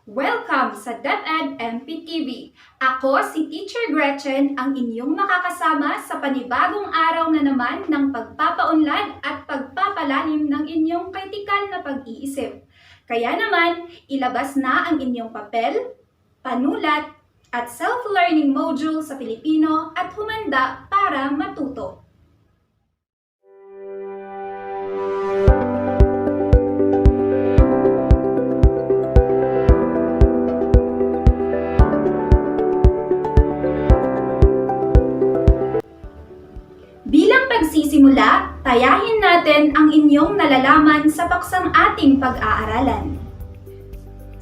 Welcome sa DepEd MPTV. Ako si Teacher Gretchen, ang inyong makakasama sa panibagong araw na naman ng pagpapaunlad at pagpapalalim ng inyong kritikal na pag-iisip. Kaya naman, ilabas na ang inyong papel, panulat, at self-learning module sa Pilipino at humanda para matuto. Bilang pagsisimula, tayahin natin ang inyong nalalaman sa paksang ating pag-aaralan.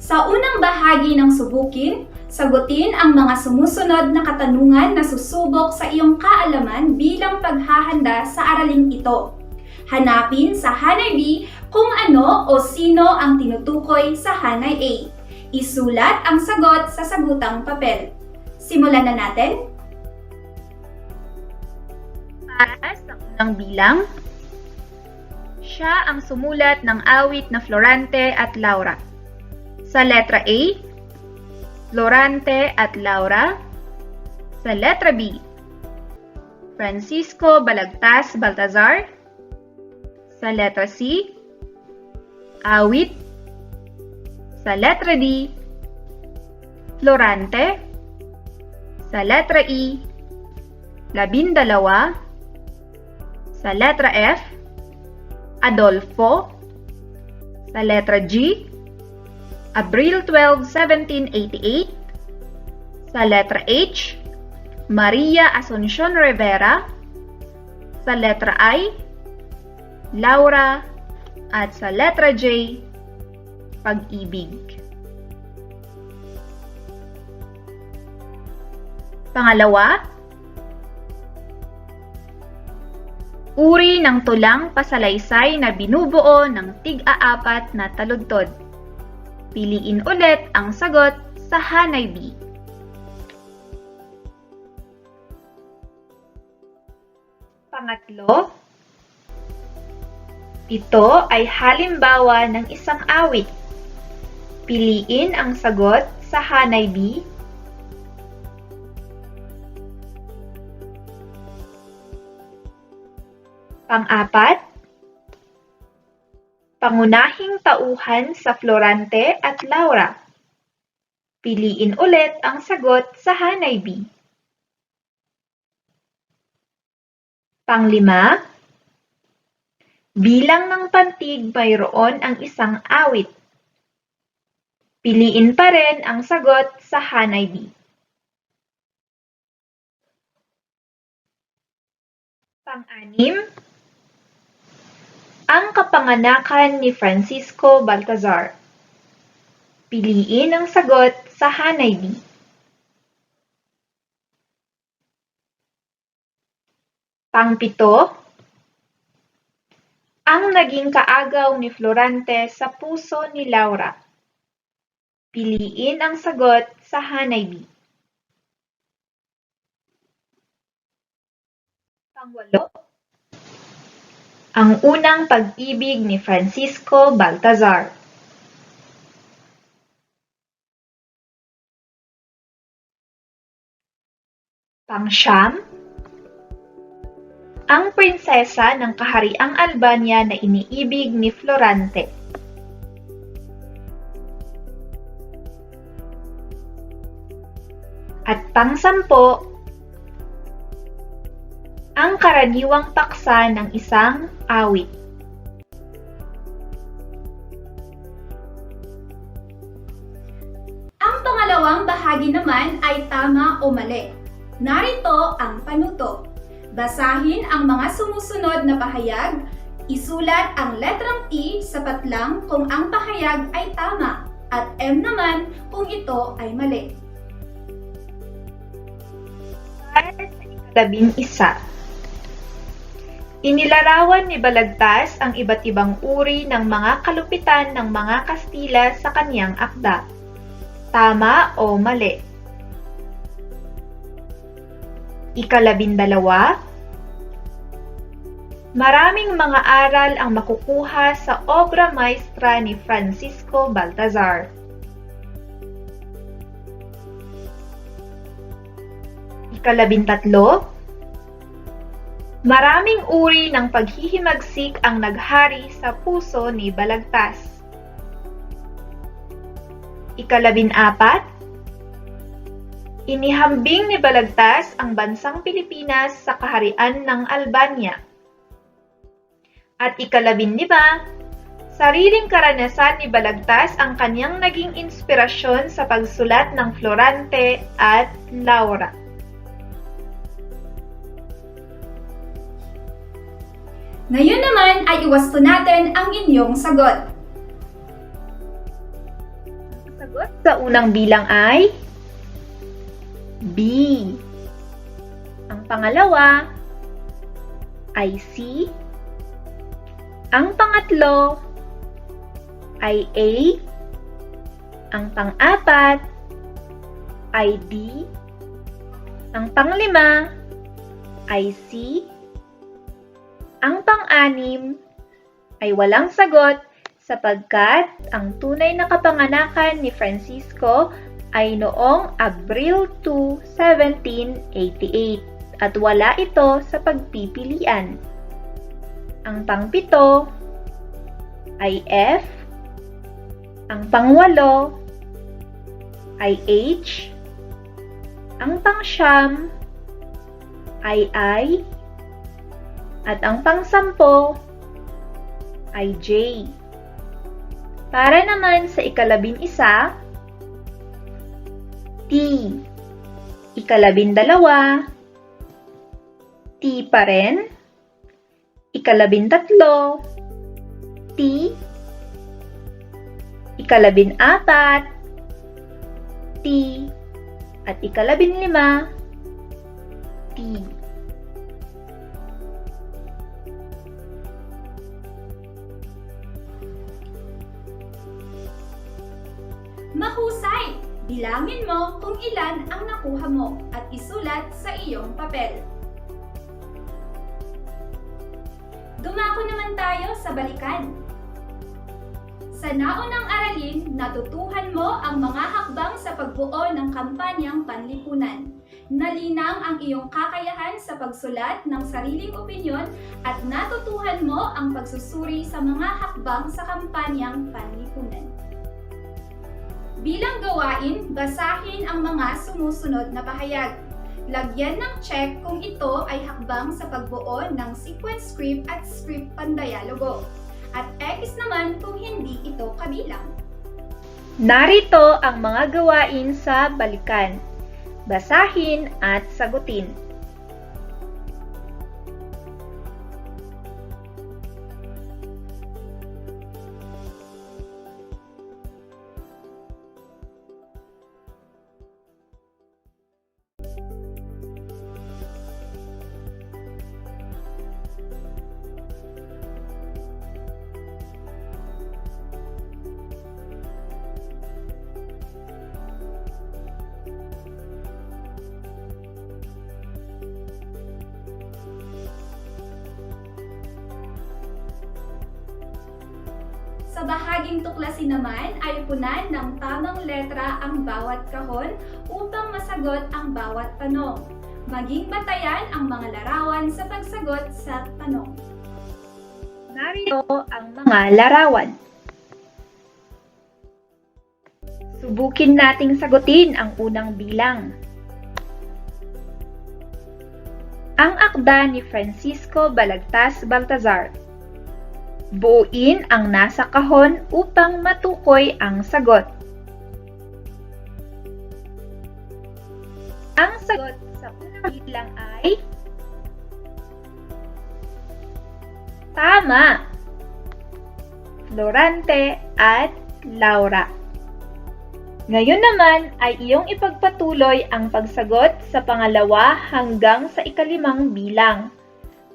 Sa unang bahagi ng subukin, sagutin ang mga sumusunod na katanungan na susubok sa iyong kaalaman bilang paghahanda sa araling ito. Hanapin sa Hanay B kung ano o sino ang tinutukoy sa Hanay A. Isulat ang sagot sa sagutang papel. Simulan na natin. Para sa unang bilang, siya ang sumulat ng awit na Florante at Laura. Sa letra A, Florante at Laura. Sa letra B, Francisco Balagtas Baltazar. Sa letra C, awit. Sa letra D, Florante. Sa letra E, 12. Sa letra F, Adolfo. Sa letra G, Abril 12, 1788. Sa letra H, Maria Asuncion Rivera. Sa letra I, Laura. At sa letra J, Pag-ibig. Pangalawa, uri ng tulang pasalaysay na binubuo ng tig-aapat na taludtod. Piliin ulit ang sagot sa Hanay B. Pangatlo, ito ay halimbawa ng isang awit. Piliin ang sagot sa Hanay B. Pang-apat, pangunahing tauhan sa Florante at Laura. Piliin ulit ang sagot sa Hanay B. Pang-lima, bilang ng pantig mayroon ang isang awit. Piliin pa rin ang sagot sa Hanay B. Pang-anim, ang kapanganakan ni Francisco Baltazar. Piliin ang sagot sa Hanay B. Pang-pito, ang naging kaagaw ni Florante sa puso ni Laura. Piliin ang sagot sa Hanay B. Pang-walo, ang unang pag-ibig ni Francisco Baltazar. Pang-siyam, ang prinsesa ng kahariang Albania na iniibig ni Florante. At pang-sampo, ang karaniwang paksa ng isang awit. Ang pangalawang bahagi naman ay tama o mali. Narito ang panuto. Basahin ang mga sumusunod na pahayag. Isulat ang letrang T sapat lang kung ang pahayag ay tama at M naman kung ito ay mali. Para sa ika-11, inilarawan ni Balagtas ang iba't ibang uri ng mga kalupitan ng mga Kastila sa kanyang akda. Tama o mali? Ika-12, maraming mga aral ang makukuha sa obra maestra ni Francisco Baltazar. Ikalabintatlo, maraming uri ng paghihimagsik ang naghari sa puso ni Balagtas. Ikalabinapat, inihambing ni Balagtas ang bansang Pilipinas sa kaharian ng Albania. At ikalabinlima, sariling karanasan ni Balagtas ang kanyang naging inspirasyon sa pagsulat ng Florante at Laura. Ngayon naman ay iwasto natin ang inyong sagot. Ang sagot sa unang bilang ay B. Ang pangalawa ay C. Ang pangatlo ay A. Ang pang-apat ay D. Ang panglima ay C. Ang pang-anim ay walang sagot sapagkat ang tunay na kapanganakan ni Francisco ay noong Abril 2, 1788 at wala ito sa pagpipilian. Ang pang-pito ay F. Ang pang-walo ay H. Ang pang-siyam ay I. At ang pang-sampo ay J. Para naman sa ikalabin-isa, T. Ikalabindalawa, T pa rin. Ikalabintatlo, T. Ikalabinapat, T. At ikalabinlima, T. Mahusay! Bilangin mo kung ilan ang nakuha mo at isulat sa iyong papel. Dumako naman tayo sa balikan. Sa naunang aralin, natutuhan mo ang mga hakbang sa pagbuo ng kampanyang panlipunan. Nalinang ang iyong kakayahan sa pagsulat ng sariling opinyon at natutuhan mo ang pagsusuri sa mga hakbang sa kampanyang panlipunan. Bilang gawain, basahin ang mga sumusunod na pahayag. Lagyan ng check kung ito ay hakbang sa pagbuo ng sequence script at script pandialogo. At X naman kung hindi ito kabilang. Narito ang mga gawain sa balikan. Basahin at sagutin. Sa bahaging tuklasin naman ay punan ng tamang letra ang bawat kahon upang masagot ang bawat tanong. Maging batayan ang mga larawan sa pagsagot sa tanong. Narito ang mga larawan. Subukin nating sagutin ang unang bilang. Ang akda ni Francisco Balagtas Baltazar. Buuin ang nasa kahon upang matukoy ang sagot. Ang sagot sa unang bilang ay tama. Florante at Laura. Ngayon naman ay iyong ipagpatuloy ang pagsagot sa pangalawa hanggang sa ikalimang bilang.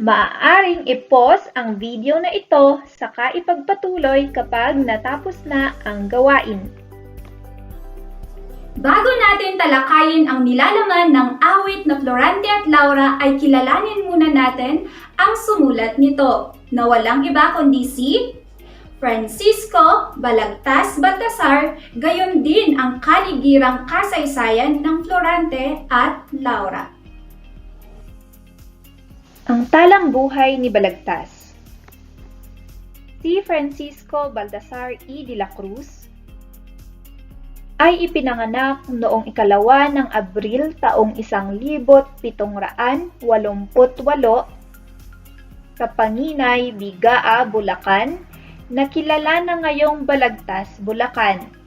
Maaaring i-pause ang video na ito saka ipagpatuloy kapag natapos na ang gawain. Bago natin talakayin ang nilalaman ng awit na Florante at Laura ay kilalanin muna natin ang sumulat nito na walang iba kundi si Francisco Balagtas Baltazar, gayon din ang kaligirang kasaysayan ng Florante at Laura. Ang talang buhay ni Balagtas. Si Francisco Baltasar E. de la Cruz ay ipinanganak noong 2 ng Abril taong 1788 sa Panginay, Bigaa, Bulacan, na kilala na ngayong Balagtas, Bulacan.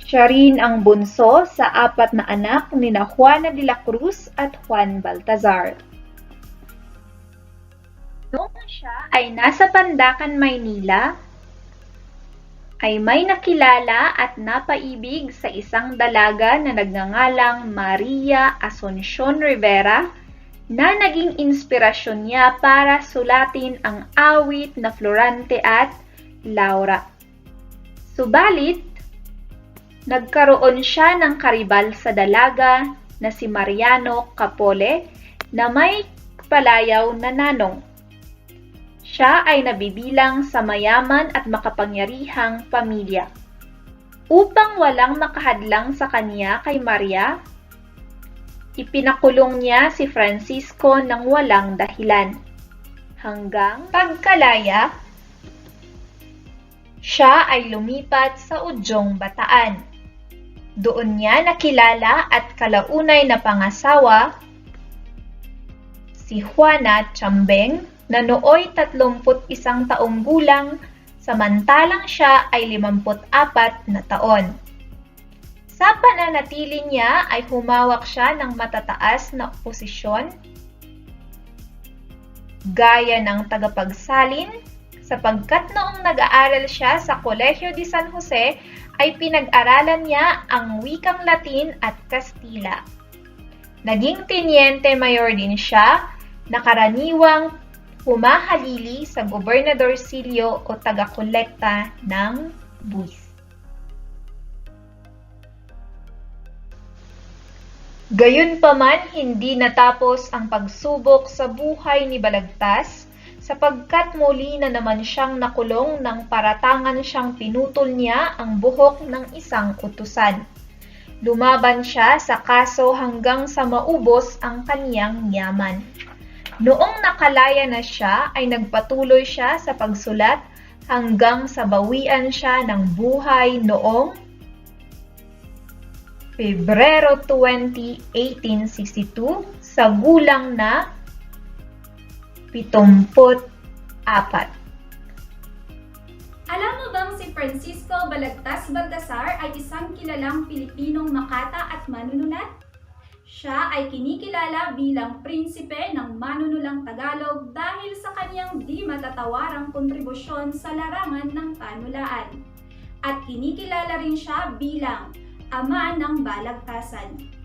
Siya rin ang bunso sa 4 na anak nina Juana de la Cruz at Juan Baltazar. Noong siya ay nasa Pandacan, Maynila, ay may nakilala at napaibig sa isang dalaga na nagngangalang Maria Asuncion Rivera na naging inspirasyon niya para sulatin ang awit na Florante at Laura. Subalit, nagkaroon siya ng karibal sa dalaga na si Mariano Capole na may palayaw na nanong. Siya ay nabibilang sa mayaman at makapangyarihang pamilya. Upang walang makahadlang sa kanya kay Maria, ipinakulong niya si Francisco ng walang dahilan. Hanggang pagkalaya, siya ay lumipat sa Udyong, Bataan. Doon niya nakilala at kalaunay na pangasawa si Juana Chambeng na nooy 31 taong gulang, samantalang siya ay 54 na taon. Sa pananatili niya ay humawak siya ng matataas na posisyon gaya ng tagapagsalin, sapagkat noong nag-aaral siya sa Colegio de San Jose ay pinag-aralan niya ang wikang Latin at Kastila. Naging teniente mayor din siya na karaniwang humahalili sa gobernadorsilyo o taga-kolekta ng buwis. Gayunpaman, hindi natapos ang pagsubok sa buhay ni Balagtas sapagkat muli na naman siyang nakulong nang paratangan siyang pinutol niya ang buhok ng isang utusan. Lumaban siya sa kaso hanggang sa maubos ang kaniyang yaman. Noong nakalaya na siya ay nagpatuloy siya sa pagsulat hanggang sa bawian siya ng buhay noong Pebrero 20, 1862 sa gulang na 74. Alam mo bang si Francisco Balagtas Baltasar ay isang kilalang Pilipinong makata at manunulat? Siya ay kinikilala bilang prinsipe ng manunulang Tagalog dahil sa kanyang di matatawarang kontribusyon sa larangan ng panulaan. At kinikilala rin siya bilang ama ng balagtasan.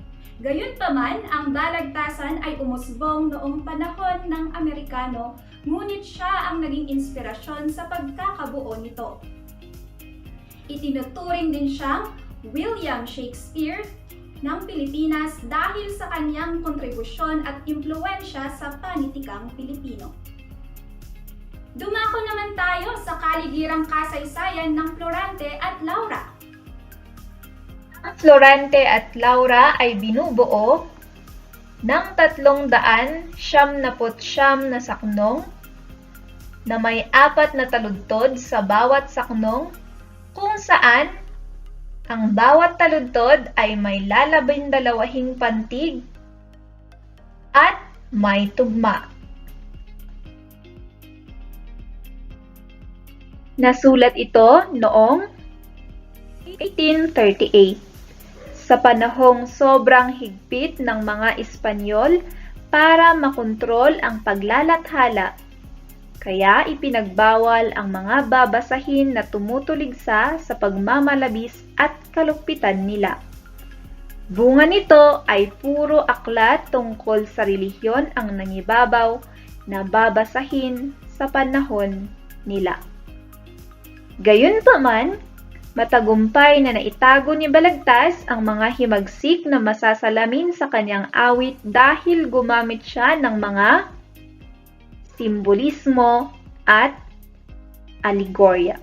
Gayunpaman, ang balagtasan ay umusbong noong panahon ng Amerikano, ngunit siya ang naging inspirasyon sa pagkakabuo nito. Itinuturing din siyang William Shakespeare ng Pilipinas dahil sa kanyang kontribusyon at impluwensya sa panitikang Pilipino. Dumako naman tayo sa kaligirang kasaysayan ng Florante at Laura. Ang Florante at Laura ay binubuo ng 379 na saknong na may 4 na taludtod sa bawat saknong, kung saan ang bawat taludtod ay may 12 pantig at may tugma. Nasulat ito noong 1838. Sa panahong sobrang higpit ng mga Espanyol para makontrol ang paglalathala, kaya ipinagbawal ang mga babasahin na tumutuligsa sa pagmamalabis at kalugpitan nila. Bunga nito ay puro aklat tungkol sa relihiyon ang nangibabaw na babasahin sa panahon nila. Gayunpaman, matagumpay na naitago ni Balagtas ang mga himagsik na masasalamin sa kanyang awit dahil gumamit siya ng mga simbolismo at alegorya.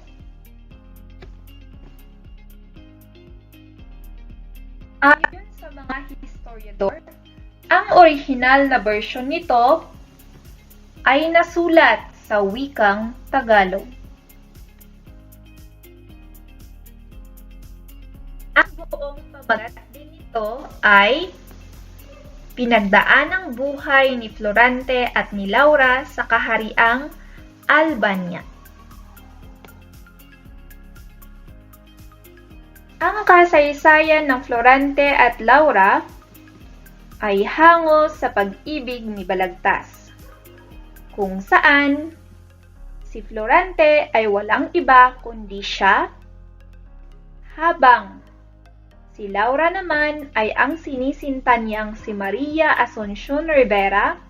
Ayon sa mga historiador, Ang orihinal na bersyon nito ay nasulat sa wikang Tagalog. Ang buong pamagat din nito ay pinagdaanang buhay ni Florante at ni Laura sa kahariang Albania. Ang kasaysayan ng Florante at Laura ay hango sa pag-ibig ni Balagtas, kung saan si Florante ay walang iba kundi siya, habang si Laura naman ay ang sinisinta niyang si Maria Asuncion Rivera.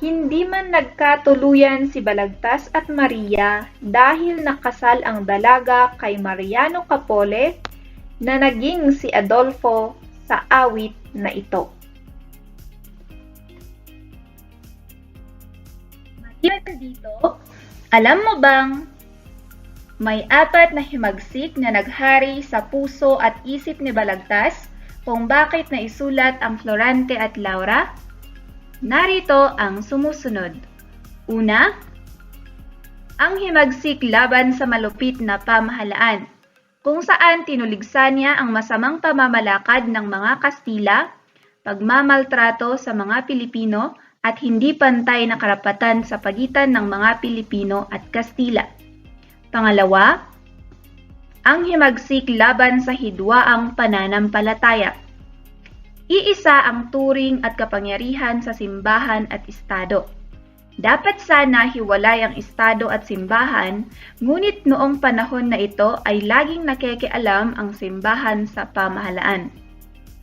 Hindi man nagkatuluyan si Balagtas at Maria dahil nakasal ang dalaga kay Mariano Capole na naging si Adolfo sa awit na ito. Maliban dito, alam mo bang may 4 na himagsik na naghari sa puso at isip ni Balagtas kung bakit naisulat ang Florante at Laura? Narito ang sumusunod. Una, ang himagsik laban sa malupit na pamahalaan, kung saan tinuligsan niya ang masamang pamamalakad ng mga Kastila, pagmamaltrato sa mga Pilipino at hindi pantay na karapatan sa pagitan ng mga Pilipino at Kastila. Pangalawa, ang himagsik laban sa hidwaang pananampalataya. Iisa ang turing at kapangyarihan sa simbahan at estado. Dapat sana hiwalay ang estado at simbahan, ngunit noong panahon na ito ay laging nakikialam ang simbahan sa pamahalaan.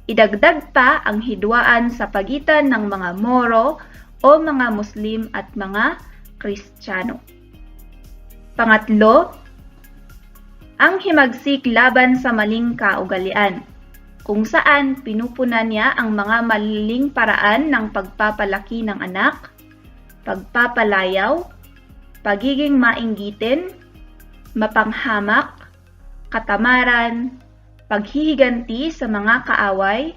Idagdag pa ang hidwaan sa pagitan ng mga Moro o mga Muslim at mga Kristiyano. Pangatlo, ang himagsik laban sa maling kaugalian, kung saan pinupunan niya ang mga maliling paraan ng pagpapalaki ng anak, pagpapalayaw, pagiging mainggitin, mapanghamak, katamaran, paghihiganti sa mga kaaway,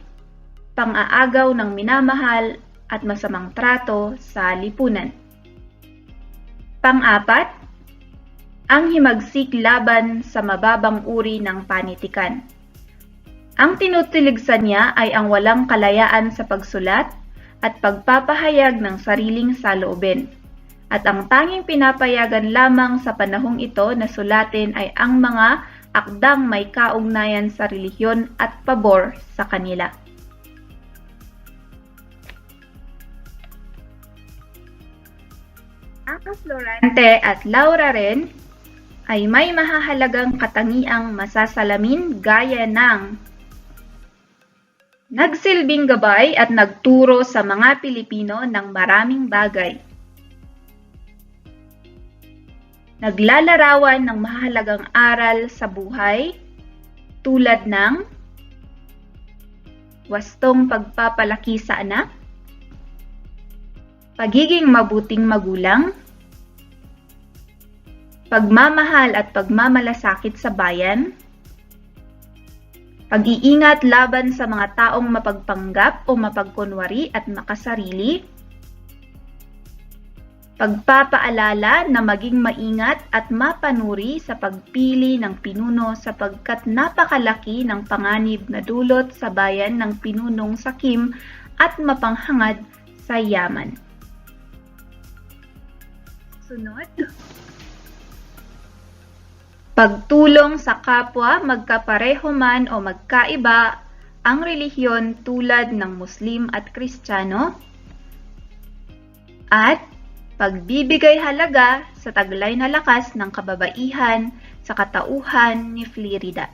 pang-aagaw ng minamahal at masamang trato sa lipunan. Pang-apat, ang himagsik laban sa mababang uri ng panitikan. Ang tinutuligsan niya ay ang walang kalayaan sa pagsulat at pagpapahayag ng sariling saloobin. At ang tanging pinapayagan lamang sa panahong ito na sulatin ay ang mga akdang may kaugnayan sa relihiyon at pabor sa kanila. Ang Florante at Laura rin ay may mahahalagang katangiang masasalamin gaya ng nagsilbing gabay at nagturo sa mga Pilipino ng maraming bagay. Naglalarawan ng mahalagang aral sa buhay tulad ng wastong pagpapalaki sa anak, pagiging mabuting magulang, pagmamahal at pagmamalasakit sa bayan, pag-iingat laban sa mga taong mapagpanggap o mapagkunwari at makasarili, pagpapaalala na maging maingat at mapanuri sa pagpili ng pinuno sapagkat napakalaki ng panganib na dulot sa bayan ng pinunong sakim at mapanghangad sa yaman. Sunod, pagtulong sa kapwa magkapareho man o magkaiba ang relihiyon tulad ng Muslim at Kristiyano, at pagbibigay halaga sa taglay na lakas ng kababaihan sa katauhan ni Florida.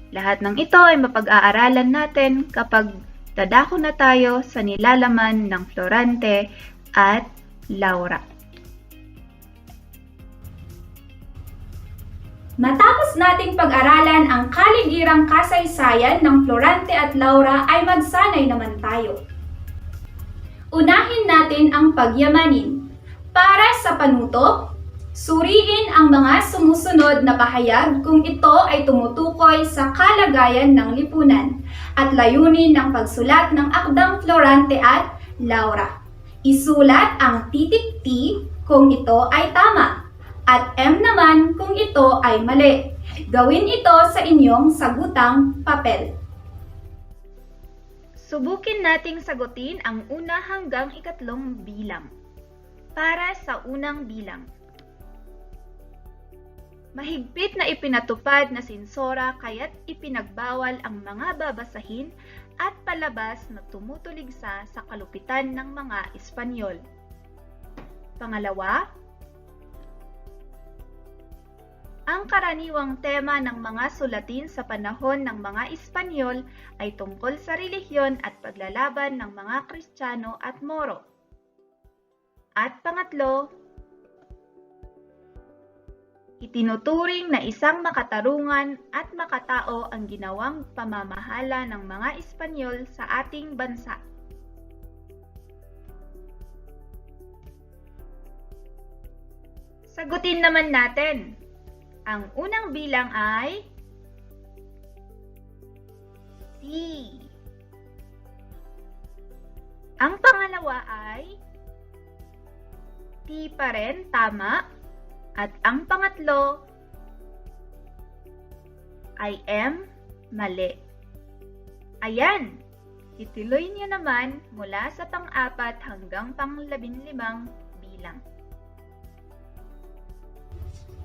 Lahat ng ito ay mapag-aaralan natin kapag dadako na tayo sa nilalaman ng Florante at Laura. Matapos nating pag-aralan ang kaligirang kasaysayan ng Florante at Laura ay magsanay naman tayo. Unahin natin ang pagyamanin. Para sa panuto, Suriin ang mga sumusunod na pahayag kung ito ay tumutukoy sa kalagayan ng lipunan at layunin ng pagsulat ng akdang Florante at Laura. Isulat ang titik T kung ito ay tama at M naman kung ito ay mali. Gawin ito sa inyong sagutang papel. Subukin nating sagutin ang una hanggang ikatlong bilang. Para sa unang bilang. Mahigpit na ipinatupad na sensora kaya't ipinagbawal ang mga babasahin at palabas na tumutuligsa sa kalupitan ng mga Espanyol. Pangalawa, ang karaniwang tema ng mga sulatin sa panahon ng mga Espanyol ay tungkol sa relihiyon at paglalaban ng mga Kristiyano at Moro. At pangatlo, itinuturing na isang makatarungan at makatao ang ginawang pamamahala ng mga Espanyol sa ating bansa. Sagutin naman natin. Ang unang bilang ay T. Ang pangalawa ay T pa rin, tama. At ang pangatlo ay M, mali. Ayan, ituloy niyo naman mula sa pang-apat hanggang pang-15 bilang.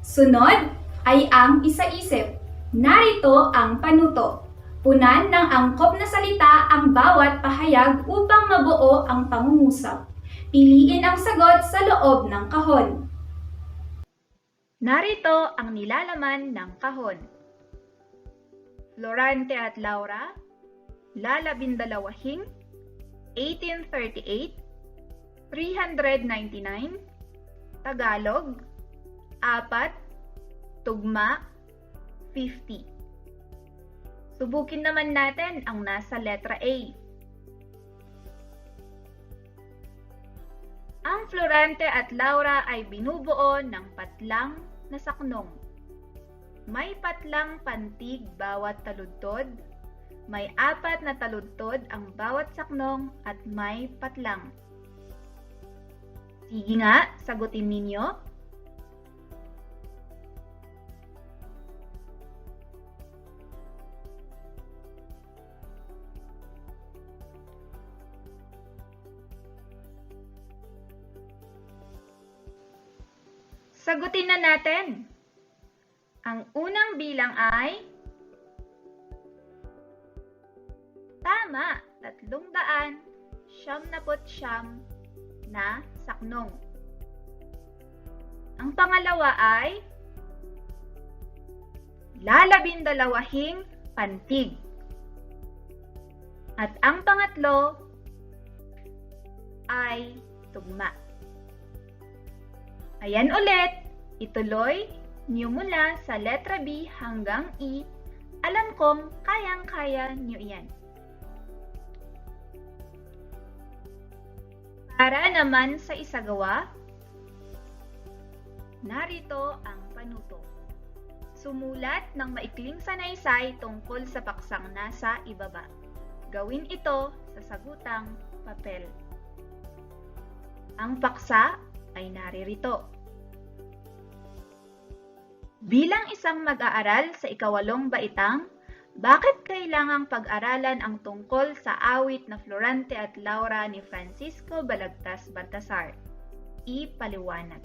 Sunod ay ang isa-isip. Narito ang panuto. Punan ng angkop na salita ang bawat pahayag upang mabuo ang pangungusap. Piliin ang sagot sa loob ng kahon. Narito ang nilalaman ng kahon. Florante at Laura, lalabindalawahing, 1838, 399, Tagalog, 4, tugma, 50. Subukin naman natin ang nasa letra A. Ang Florante at Laura ay binubuo ng patlang na saknong. May patlang pantig bawat taludtod, may 4 na taludtod ang bawat saknong at may patlang. Sige nga, sagutin ninyo. Sagutin na natin. Ang unang bilang ay tama, 379 na saknong. Ang pangalawa ay lalabindalawahing pantig. At ang pangatlo ay tugma. Ayan ulit, ituloy niyo mula sa letra B hanggang E. Alam kong kayang-kaya niyo iyan. Para naman sa isagawa, narito ang panuto. Sumulat ng maikling sanaysay tungkol sa paksang nasa ibaba. Gawin ito sa sagutang papel. Ang paksa ay naririto. Bilang isang mag-aaral sa ikawalong baitang, bakit kailangang pag-aralan ang tungkol sa awit na Florante at Laura ni Francisco Balagtas Baltasar? Ipaliwanag.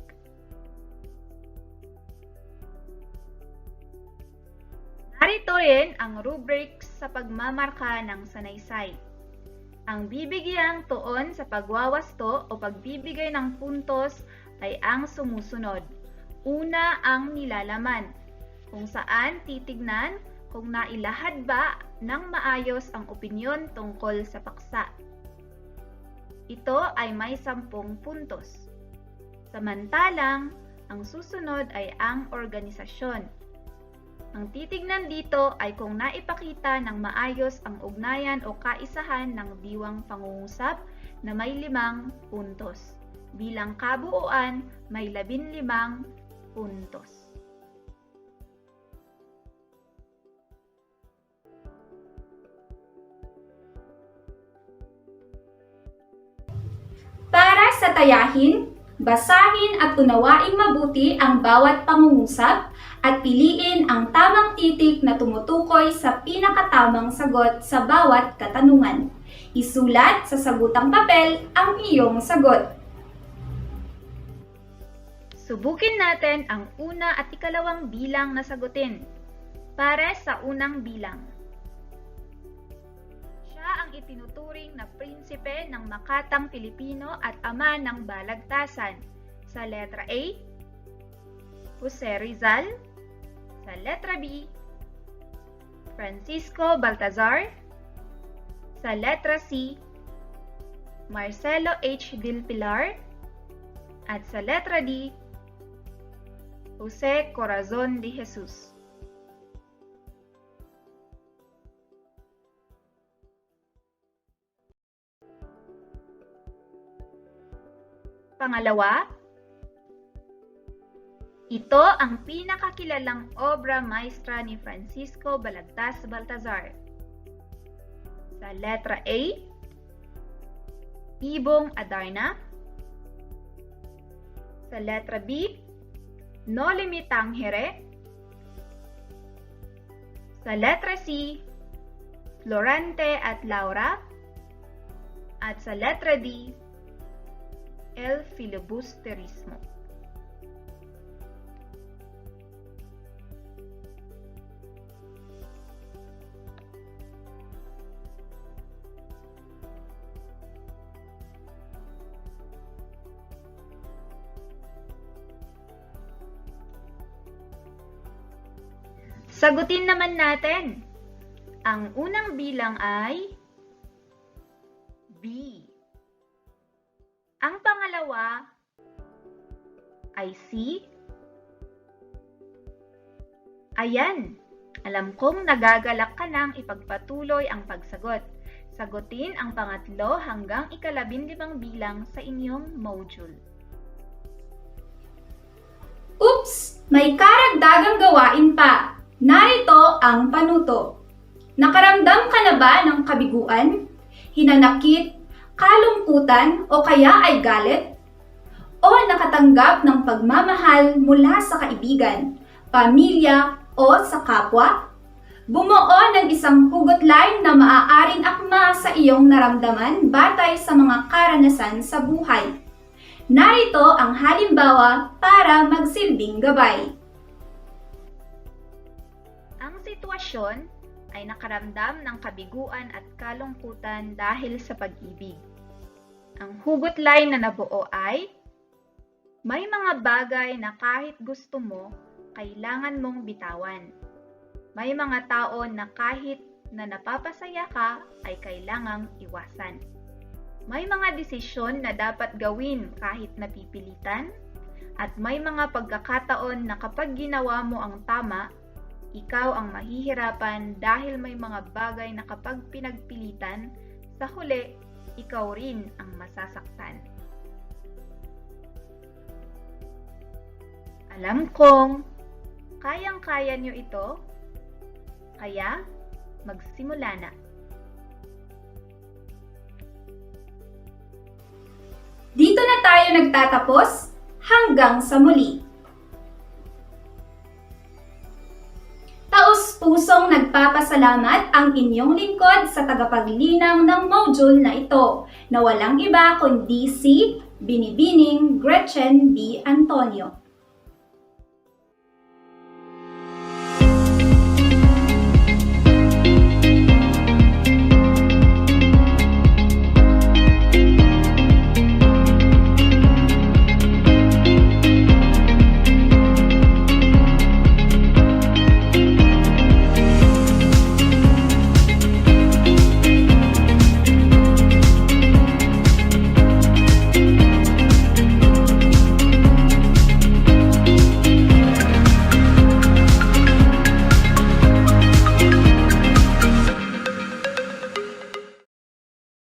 Narito rin ang rubrics sa pagmamarka ng sanaysay. Ang bibigyang tuon sa pagwawasto o pagbibigay ng puntos ay ang sumusunod. Una ang nilalaman, kung saan titignan kung nailahad ba ng maayos ang opinyon tungkol sa paksa. Ito ay may 10 puntos. Samantalang, ang susunod ay ang organisasyon. Ang titignan dito ay kung naipakita ng maayos ang ugnayan o kaisahan ng diwang pangungusap na may 5 puntos. Bilang kabuuan, may 15 puntos. Para sa tayahin, basahin at unawaing mabuti ang bawat pangungusap at piliin ang tamang titik na tumutukoy sa pinakatamang sagot sa bawat katanungan. Isulat sa sagutang papel ang iyong sagot. Subukin natin ang una at ikalawang bilang na sagutin. Para sa unang bilang. Siya ang itinuturing na prinsipe ng makatang Pilipino at ama ng balagtasan. Sa letra A, Jose Rizal. Sa letra B, Francisco Baltazar. Sa letra C, Marcelo H. Del Pilar. At sa letra D, Jose Corazon de Jesus. Pangalawa, ito ang pinakakilalang obra maestra ni Francisco Balagtas Baltazar. Sa letra A, Ibong Adarna. Sa letra B, No Limitangere. Sa letra C, Florante at Laura. At sa letra D, El Filibusterismo. Sagutin naman natin. Ang unang bilang ay B. Ang pangalawa ay C. Ayan, alam kong nagagalak ka nang ipagpatuloy ang pagsagot. Sagutin ang pangatlo hanggang ika-15 bilang sa inyong module. Oops! May karagdagang gawain pa. Narito ang panuto. Nakaramdam ka na ba ng kabiguan, hinanakit, kalungkutan o kaya ay galit? O nakatanggap ng pagmamahal mula sa kaibigan, pamilya o sa kapwa? Bumuo ng isang hugot line na maaaring akma sa iyong naramdaman batay sa mga karanasan sa buhay. Narito ang halimbawa para magsilbing gabay. Ang sitwasyon ay nakaramdam ng kabiguan at kalungkutan dahil sa pag-ibig. Ang hugot line na nabuo ay, may mga bagay na kahit gusto mo, kailangan mong bitawan. May mga tao na kahit na napapasaya ka, ay kailangang iwasan. May mga desisyon na dapat gawin kahit napipilitan, at may mga pagkakataon na kapag ginawa mo ang tama, ikaw ang mahihirapan dahil may mga bagay na kapag pinagpilitan, sa huli, ikaw rin ang masasaktan. Alam kong kayang-kaya niyo ito, kaya magsimula na. Dito na tayo nagtatapos, hanggang sa muli. Taos-pusong nagpapasalamat ang inyong lingkod sa tagapaglinang ng module na ito, na walang iba kundi si Binibining Gretchen B. Antonio.